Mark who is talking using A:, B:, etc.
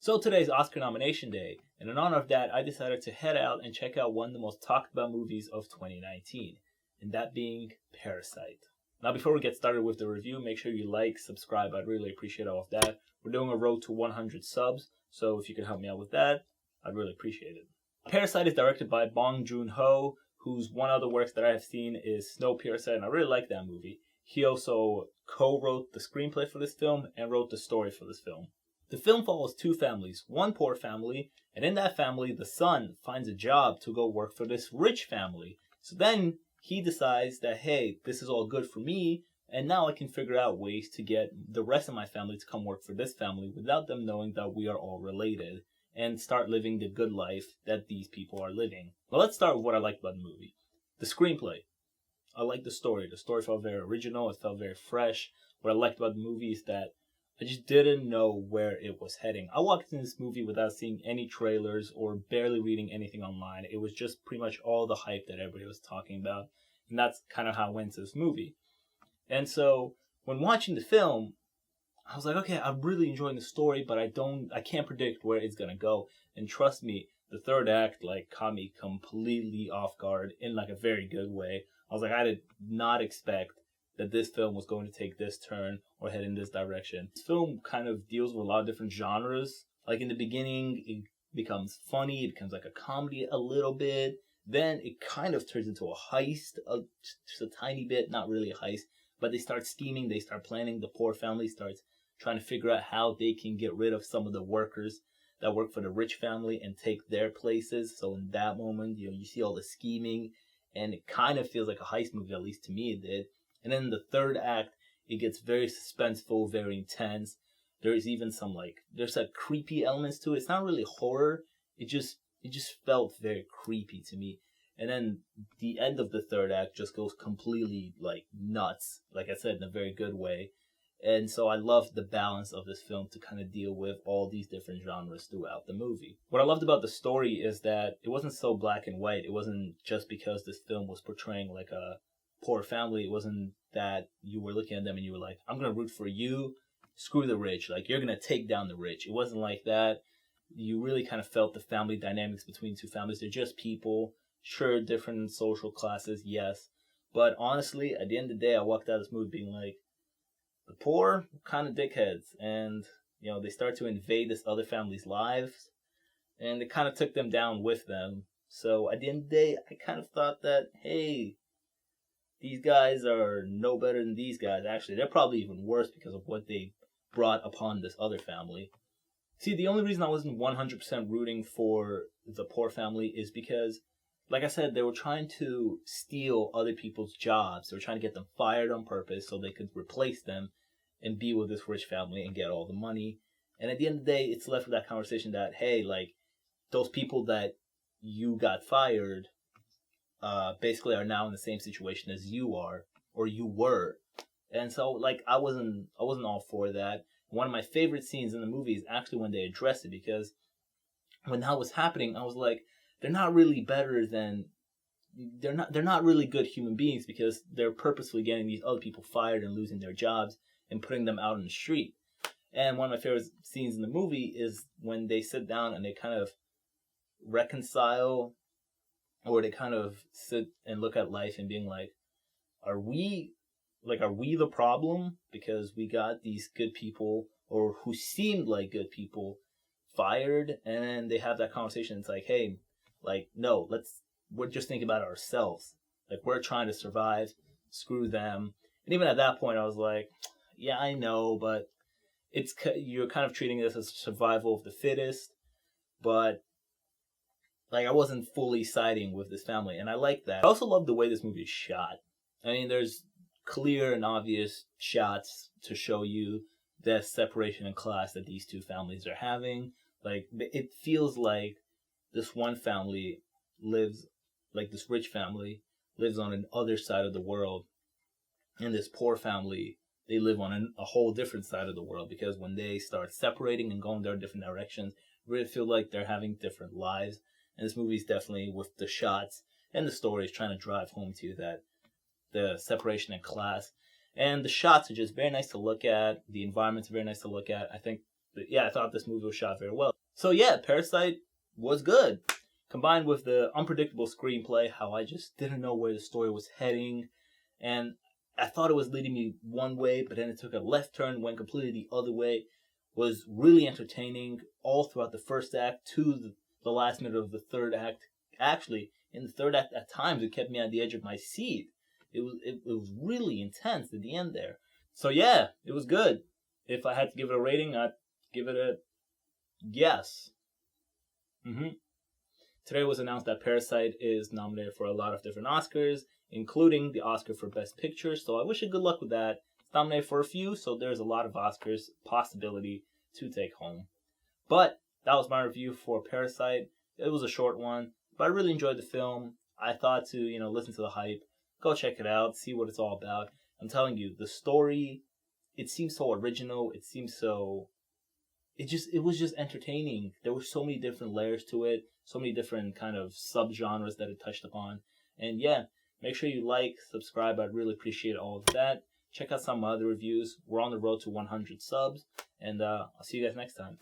A: So today's Oscar nomination day, and in honor of that, I decided to head out and check out one of the most talked about movies of 2019, and that being Parasite. Now, before we get started with the review, make sure you like, subscribe. I'd really appreciate all of that. We're doing a road to 100 subs, so if you could help me out with that, I'd really appreciate it. Parasite is directed by Bong Joon-ho, whose one other works that I have seen is Snowpiercer, and I really like that movie. He also co-wrote the screenplay for this film and wrote the story for this film. The film follows two families, one poor family, and in that family, the son finds a job to go work for this rich family. So then he decides that, hey, this is all good for me, and now I can figure out ways to get the rest of my family to come work for this family without them knowing that we are all related, and start living the good life that these people are living. Well, let's start with what I liked about the movie. The screenplay. I liked the story. The story felt very original. It felt very fresh. What I liked about the movie is that I just didn't know where it was heading. I walked into this movie without seeing any trailers or barely reading anything online. It was just pretty much all the hype that everybody was talking about. And that's kind of how I went to this movie. And so when watching the film, I was like, okay, I'm really enjoying the story, but I can't predict where it's going to go. And trust me, the third act caught me completely off guard in a very good way. I was like, I did not expect that this film was going to take this turn or head in this direction. This film kind of deals with a lot of different genres. In the beginning, it becomes funny, it becomes a comedy a little bit. Then it kind of turns into a heist, just a tiny bit, not really a heist. But they start scheming, they start planning. The poor family starts trying to figure out how they can get rid of some of the workers that work for the rich family and take their places. So in that moment, you see all the scheming, and it kind of feels like a heist movie, at least to me it did. And then in the third act, it gets very suspenseful, very intense. There's even some there's creepy elements to it. It's not really horror. It just felt very creepy to me. And then the end of the third act just goes completely nuts. Like I said, in a very good way. And so I loved the balance of this film to kind of deal with all these different genres throughout the movie. What I loved about the story is that it wasn't so black and white. It wasn't just because this film was portraying a poor family. It wasn't that you were looking at them and you were like, I'm going to root for you, screw the rich. You're going to take down the rich. It wasn't like that. You really kind of felt the family dynamics between two families. They're just people. Sure, different social classes, yes. But honestly, at the end of the day, I walked out of this movie being like, the poor kind of dickheads. And, they start to invade this other family's lives. And it kind of took them down with them. So at the end of the day, I kind of thought that, hey, these guys are no better than these guys. Actually, they're probably even worse because of what they brought upon this other family. See, the only reason I wasn't 100% rooting for the poor family is because, like I said, they were trying to steal other people's jobs. They were trying to get them fired on purpose so they could replace them and be with this rich family and get all the money. And at the end of the day, it's left with that conversation that, hey, those people that you got fired basically are now in the same situation as you are, or you were. And so I wasn't all for that. One of my favorite scenes in the movie is actually when they address it, because when that was happening, I was like, they're not really better than they're not really good human beings, because they're purposefully getting these other people fired and losing their jobs and putting them out on the street. And one of my favorite scenes in the movie is when they sit down and they kind of reconcile, or they kind of sit and look at life and being like, are we the problem because we got these good people, or who seemed like good people, fired? And then they have that conversation. It's like, hey, no, we're just thinking about ourselves. We're trying to survive, screw them. And even at that point, I was like, yeah, I know, but you're kind of treating this as survival of the fittest. But I wasn't fully siding with this family, and I like that. I also love the way this movie is shot. I mean, there's clear and obvious shots to show you the separation in class that these two families are having. It feels like this one family lives, this rich family lives on an other side of the world, and this poor family, they live on a whole different side of the world, because when they start separating and going their different directions, really feel like they're having different lives. And this movie is definitely, with the shots and the story, is trying to drive home to you that the separation in class. And the shots are just very nice to look at. The environment's very nice to look at. I thought this movie was shot very well. So yeah, Parasite was good. Combined with the unpredictable screenplay, how I just didn't know where the story was heading, and I thought it was leading me one way, but then it took a left turn, went completely the other way, was really entertaining all throughout the first act to the last minute of the third act. Actually, in the third act, at times it kept me on the edge of my seat. It was really intense at the end there. So yeah, it was good. If I had to give it a rating, I'd give it a yes. Today was announced that Parasite is nominated for a lot of different Oscars, including the Oscar for Best Picture. So I wish it good luck with that. It's nominated for a few, so there's a lot of Oscars possibility to take home. But that was my review for Parasite. It was a short one, but I really enjoyed the film. I thought to, listen to the hype, go check it out, see what it's all about. I'm telling you, the story, it seems so original. It seems so it was just entertaining. There were so many different layers to it, so many different kind of subgenres that it touched upon. And yeah, make sure you like, subscribe. I'd really appreciate all of that. Check out some of my other reviews. We're on the road to 100 subs, and I'll see you guys next time.